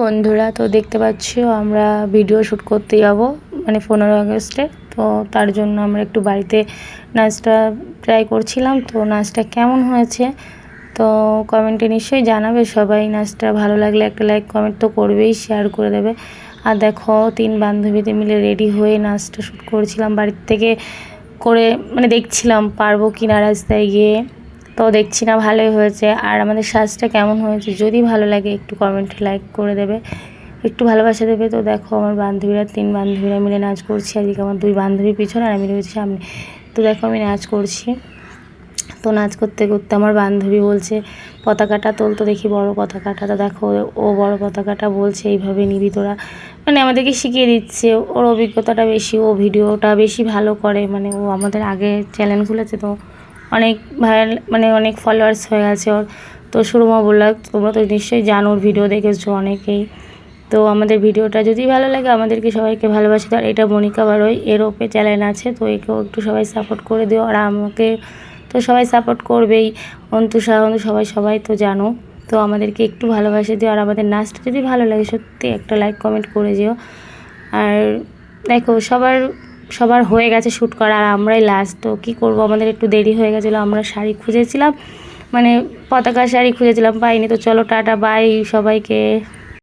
বন্ধুরা, তো দেখতে পাচ্ছ আমরা ভিডিও শ্যুট করতে যাব মানে 15 আগস্টে। তো তার জন্য আমরা একটু বাড়িতে নাচটা ট্রাই করছিলাম। তো নাচটা কেমন হয়েছে তো কমেন্টে নিশ্চয়ই জানাবে সবাই। নাচটা ভালো লাগলে একটা লাইক কমেন্ট তো করবেই, শেয়ার করে দেবে। আর দেখো 3 বান্ধবীতে মিলে রেডি হয়ে নাচটা শ্যুট করছিলাম বাড়ির থেকে করে, মানে দেখছিলাম পারবো কিনা রাস্তায় গিয়ে। তো দেখছি না ভালোই হয়েছে। আর আমাদের সাজটা কেমন হয়েছে যদি ভালো লাগে একটু কমেন্টে লাইক করে দেবে, একটু ভালোবাসা দেবে। তো দেখো আমার বান্ধবীরা 3 বান্ধবীরা মিলে নাচ করছি। আজকে আমার 2 বান্ধবী পিছনে আর আমি রয়েছি সামনে। তো দেখো আমি নাচ করছি। তো নাচ করতে করতে আমার বান্ধবী বলছে পতাকাটা তোল, তো দেখি বড় পতাকাটা। তো দেখো ও বড় পতাকাটা বলছে এইভাবে নিবি তোরা, মানে আমাদেরকে শিখিয়ে দিচ্ছে। ওর অভিজ্ঞতাটা বেশি, ও ভিডিওটা বেশি ভালো করে। মানে ও আমাদের আগে চ্যানেল খুলেছে, তো অনেক ভাইরাল, মানে অনেক ফলোয়ার্স হয়ে গেছে ওর। তো সুরমা ব্লগ তোমরা তো নিশ্চয়ই জানো, ওর ভিডিও দেখেছো অনেকেই। তো আমাদের ভিডিওটা যদি ভালো লাগে আমাদেরকে সবাইকে ভালোবাসে। আর এটা মনিকা বারোই এর ওপে চ্যানেল আছে, তো একেও একটু সবাই সাপোর্ট করে দিও। আর আমাকে তো সবাই সাপোর্ট করবেই, অন্তুষা সবাই তো জানো। তো আমাদেরকে একটু ভালোবাসে দিও। আর আমাদের নাচটা যদি ভালো লাগে সত্যি একটা লাইক কমেন্ট করে দিও। আর দেখো সবার হয়ে গেছে শ্যুট করা, আর আমরাই লাস্ট। তো কী করবো, আমাদের একটু দেরি হয়ে গেছিলো। আমরা শাড়ি খুঁজেছিলাম, মানে পতাকা শাড়ি খুঁজেছিলাম, পাইনি। তো চলো টাটা বাই সবাইকে।